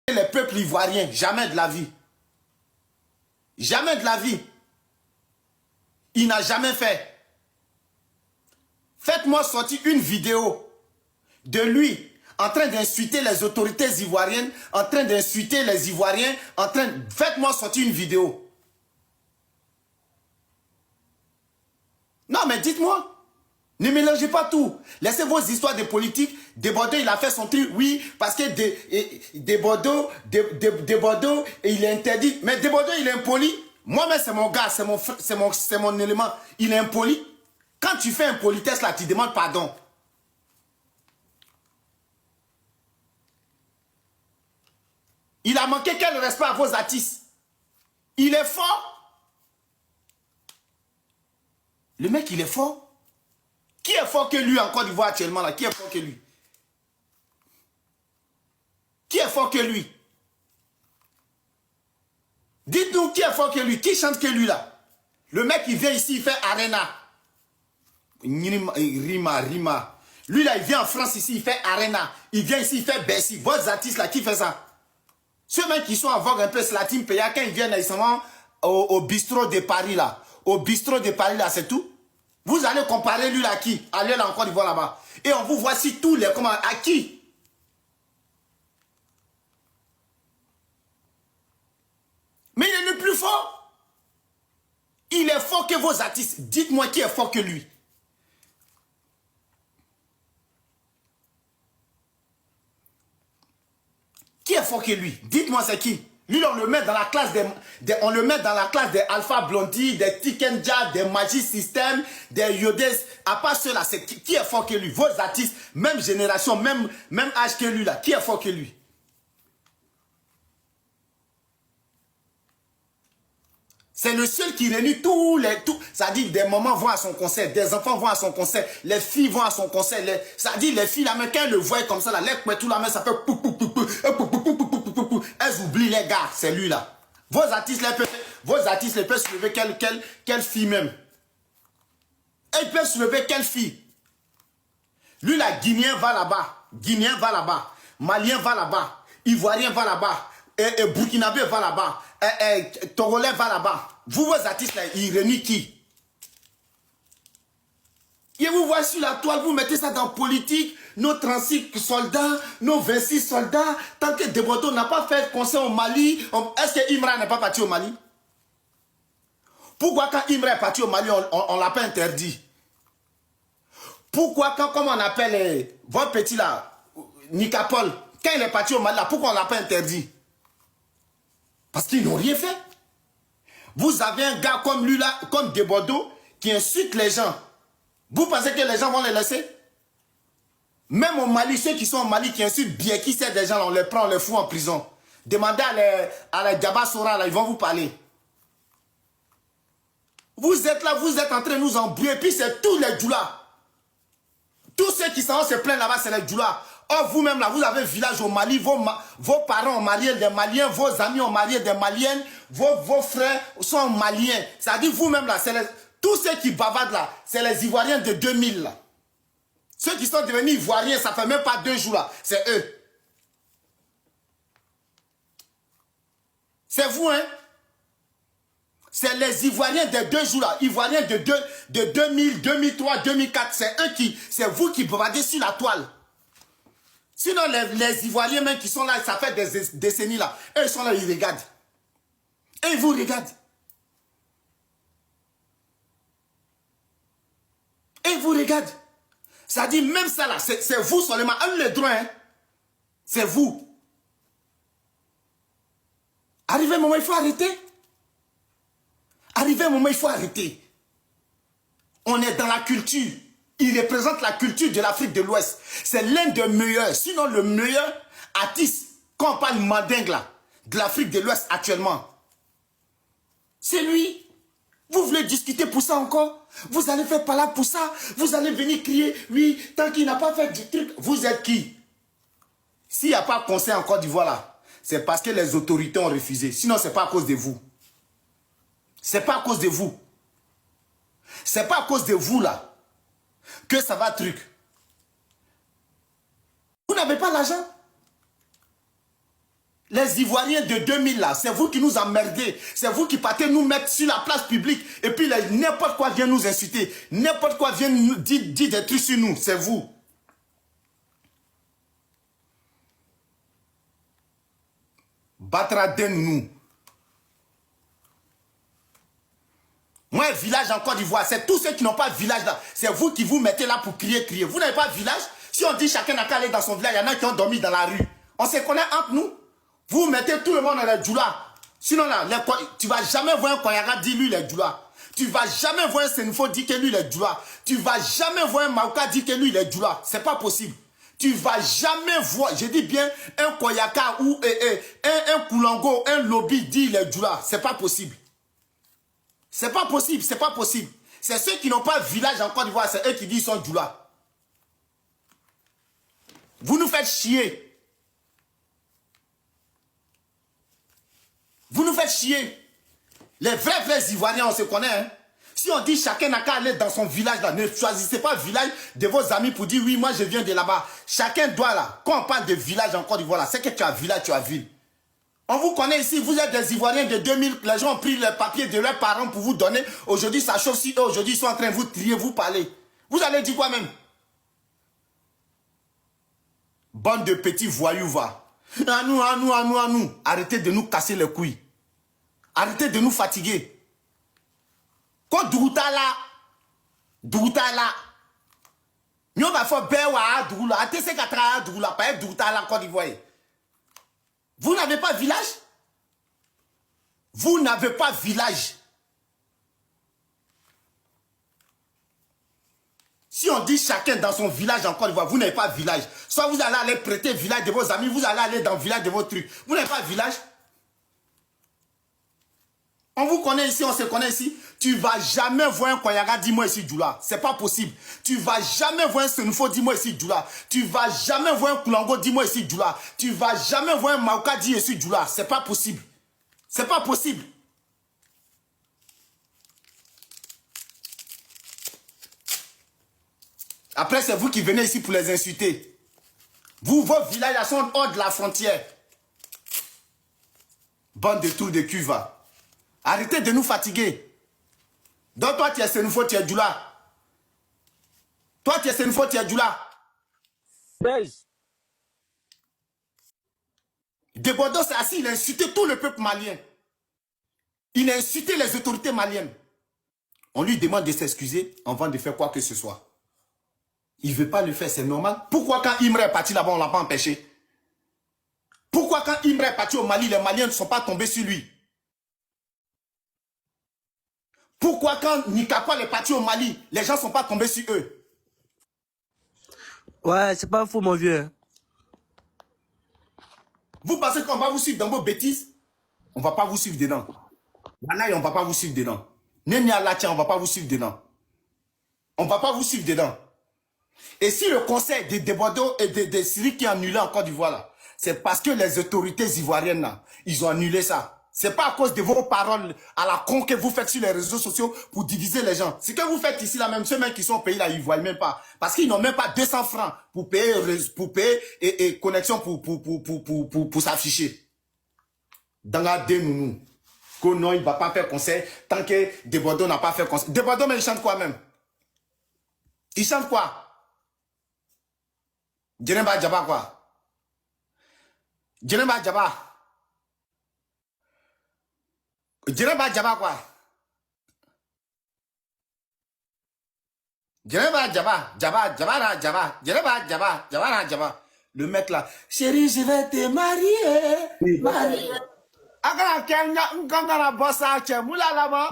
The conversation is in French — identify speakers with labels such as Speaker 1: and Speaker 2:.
Speaker 1: les peuples ivoiriens, jamais de la vie. Jamais de la vie. Il n'a jamais fait. Faites-moi sortir une vidéo de lui en train d'insulter les autorités ivoiriennes, en train d'insulter les Ivoiriens, Faites-moi sortir une vidéo. Non, mais dites-moi. Ne mélangez pas tout. Laissez vos histoires de politique. Desbordeaux, il a fait son truc, oui, parce que Desbordeaux, il est interdit. Mais Desbordeaux, il est impoli. Moi-même, c'est mon gars, c'est mon élément. Il est impoli. Quand tu fais impolitesse, là, tu demandes pardon. Il a manqué quel respect à vos artistes. Il est fort. Le mec, il est fort. Qui est fort que lui en Côte d'Ivoire actuellement là? Qui est fort que lui? Qui est fort que lui? Dites-nous qui est fort que lui? Qui chante que lui là? Le mec il vient ici, il fait Arena. Rima. Lui là il vient en France ici, il fait Arena. Il vient ici, il fait Bercy. Vos artistes là, qui fait ça? Ceux mecs qui sont en vogue un peu, c'est la team PA. Quand ils viennent, ils sont au bistrot de Paris là. Au bistrot de Paris là, c'est tout. Vous allez comparer lui là à qui? Allez là encore, il voit là-bas. Et on vous voici tous les comment. À qui? Mais il est le plus fort. Il est fort que vos artistes. Dites-moi qui est fort que lui. Qui est fort que lui? Dites-moi c'est qui? Lui, on le met dans la classe des Alpha Blondie, des Tikenja, des Magic System, des Yodes. À part ceux-là, c'est qui est fort que lui? Vos artistes, même génération, même âge que lui là. Qui est fort que lui? C'est le seul qui réunit c'est-à-dire des mamans vont à son concert, des enfants vont à son concert, les filles vont à son concert, c'est-à-dire les filles là, mais quand elles le voient comme ça, là, tout la main, ça fait elles oublient les gars, c'est lui là. Vos artistes les peuvent soulever quelle fille même. Elles peuvent soulever quelle fille. Lui là, Guinéen va là-bas, Malien va là-bas, Ivoirien va là-bas, et Burkinabé va là-bas, Togolais va là-bas. Vous, vos artistes là, ils réunissent qui? Et vous voyez sur la toile, vous mettez ça dans politique, nos 36 soldats, nos 26 soldats, tant que Desbordeaux n'a pas fait concert au Mali, est-ce que Imra n'est pas parti au Mali? Pourquoi quand Imra est parti au Mali, on ne l'a pas interdit? Pourquoi quand, comme on appelle votre petit là, Nicapol, quand il est parti au Mali, là, pourquoi on ne l'a pas interdit? Parce qu'ils n'ont rien fait. Vous avez un gars comme lui là, comme Desbordeaux, qui insulte les gens. Vous pensez que les gens vont les laisser? Même au Mali, ceux qui sont au Mali qui insultent bien, qui c'est des gens là, on les prend, on les fout en prison. Demandez à la Djaba Sora, là, ils vont vous parler. Vous êtes là, vous êtes en train de nous embrouiller, puis c'est tous les djoulas. Tous ceux qui s'en vont se plaindre là-bas, c'est les djoulas. Or, vous-même là, vous avez un village au Mali, vos parents ont marié des Maliens, vos amis ont marié des Maliennes, vos frères sont Maliens. C'est-à-dire, vous-même là, tous ceux qui bavardent là, c'est les Ivoiriens de 2000 là. Ceux qui sont devenus Ivoiriens, ça fait même pas 2 jours là, c'est eux. C'est vous, hein? C'est les Ivoiriens de 2 jours là, Ivoiriens de 2000, 2003, 2004, c'est vous qui bavardez sur la toile. Sinon, les Ivoiriens même qui sont là, ça fait des décennies là, eux ils sont là, ils regardent. Et ils vous regardent. Et ils vous regardent. Ça dit même ça là, c'est vous seulement, un le droit, hein. C'est vous. Arrivé un moment, il faut arrêter. Arrivé un moment, il faut arrêter. On est dans la culture. Il représente la culture de l'Afrique de l'Ouest. C'est l'un des meilleurs, sinon le meilleur artiste, quand on parle mandingue là, de l'Afrique de l'Ouest actuellement. C'est lui. Vous voulez discuter pour ça encore? Vous allez faire par là pour ça? Vous allez venir crier, oui, tant qu'il n'a pas fait du truc. Vous êtes qui? S'il n'y a pas de concert en Côte d'Ivoire là, c'est parce que les autorités ont refusé. Sinon, ce n'est pas à cause de vous. Ce n'est pas à cause de vous. Ce n'est pas à cause de vous là que ça va truc. Vous n'avez pas l'argent. Les Ivoiriens de 2000 là, c'est vous qui nous emmerdez. C'est vous qui partez nous mettre sur la place publique. Et puis n'importe quoi vient nous insulter. N'importe quoi vient nous dire des trucs sur nous. C'est vous. Batraden nous. Moi, un village en Côte d'Ivoire, c'est tous ceux qui n'ont pas de village là. C'est vous qui vous mettez là pour crier. Vous n'avez pas de village? Si on dit chacun n'a qu'à aller dans son village, il y en a qui ont dormi dans la rue. On se connaît entre nous. Vous mettez tout le monde dans les djoula. Sinon là, tu vas jamais voir un Koyaga dire lui les djoula. Tu vas jamais voir un Senfo dire que lui les djoula. Tu vas jamais voir un Mauka dire que lui les djoula. C'est pas possible. Tu vas jamais voir, je dis bien, un Koyaka ou un Koulango, un lobby dit les djoula. C'est pas possible. C'est pas possible, c'est pas possible. C'est ceux qui n'ont pas de village en Côte d'Ivoire, c'est eux qui disent qu'ils sont djoula. Vous nous faites chier. Vous nous faites chier. Les vrais Ivoiriens, on se connaît. Hein? Si on dit chacun n'a qu'à aller dans son village, là, ne choisissez pas le village de vos amis pour dire oui, moi je viens de là-bas. Chacun doit là. Quand on parle de village en Côte d'Ivoire, c'est que tu as village, tu as ville. On vous connaît ici, vous êtes des Ivoiriens de 2000. Les gens ont pris le papier de leurs parents pour vous donner. Aujourd'hui, ça chauffe si eux, aujourd'hui, ils sont en train de vous trier, vous parler. Vous allez dire quoi même? Bande de petits voyous, va. À nous, à nous, à nous, à nous. Arrêtez de nous casser les couilles. Arrêtez de nous fatiguer. Quand Douta là, nous va faire Bewa, Doula, ATC 4 Doula, pas Douta là, Côte d'Ivoire. Vous n'avez pas village? Vous n'avez pas village. Si on dit chacun dans son village en Côte d'Ivoire, vous n'avez pas village. Soit vous allez aller prêter le village de vos amis, vous allez aller dans le village de vos trucs. Vous n'avez pas village? On vous connaît ici, on se connaît ici. Tu vas jamais voir un Koyaga, dis-moi ici Djoula. C'est pas possible. Tu vas jamais voir un Senfo, dis-moi ici Djoula. Tu vas jamais voir un Koulango, dis-moi ici Djoula. Tu vas jamais voir un Mauka, dis ici Djoula. C'est pas possible. C'est pas possible. Après, c'est vous qui venez ici pour les insulter. Vous, vos villages sont hors de la frontière. Bande de trous de cul, va. Arrêtez de nous fatiguer. Donc toi, tu es Senfo, tu es Djoula. Toi, tu es Senfo, tu es Djoula. Debodo, c'est assis, il a insulté tout le peuple malien. Il a insulté les autorités maliennes. On lui demande de s'excuser avant de faire quoi que ce soit. Il ne veut pas le faire, c'est normal. Pourquoi quand Imre est parti là-bas, on ne l'a pas empêché? Pourquoi quand Imre est parti au Mali, les Maliens ne sont pas tombés sur lui? Pourquoi quand Nikapol est parti au Mali, les gens ne sont pas tombés sur eux?
Speaker 2: Ouais, c'est pas faux, mon vieux.
Speaker 1: Vous pensez qu'on va vous suivre dans vos bêtises? On ne va pas vous suivre dedans. Voilà, on ne va pas vous suivre dedans. Nenia Latia, on ne va pas vous suivre dedans. On ne va pas vous suivre dedans. Et si le conseil de Debodo et de Syrie qui a annulé en Côte d'Ivoire là, c'est parce que les autorités ivoiriennes là, ils ont annulé ça. C'est pas à cause de vos paroles à la con que vous faites sur les réseaux sociaux pour diviser les gens. Ce que vous faites ici là, même ceux mêmes qui sont au pays là, ils ne voient même pas. Parce qu'ils n'ont même pas 200 francs pour payer et connexion pour s'afficher. Dans la dénounou. Que non, il ne va pas faire concert tant que Debodo n'a pas fait concert. Debodo, mais il chante quoi même? Il chante quoi? Djeneba Djaba quoi? Djeneba Djaba. Djeneba Djaba quoi? Djeneba Djaba. Djaba. Le mec là. Chérie, je vais te marier.
Speaker 2: Oui.
Speaker 1: Marier. Agara Kenya, Ngangara Bossa, Moula là-bas.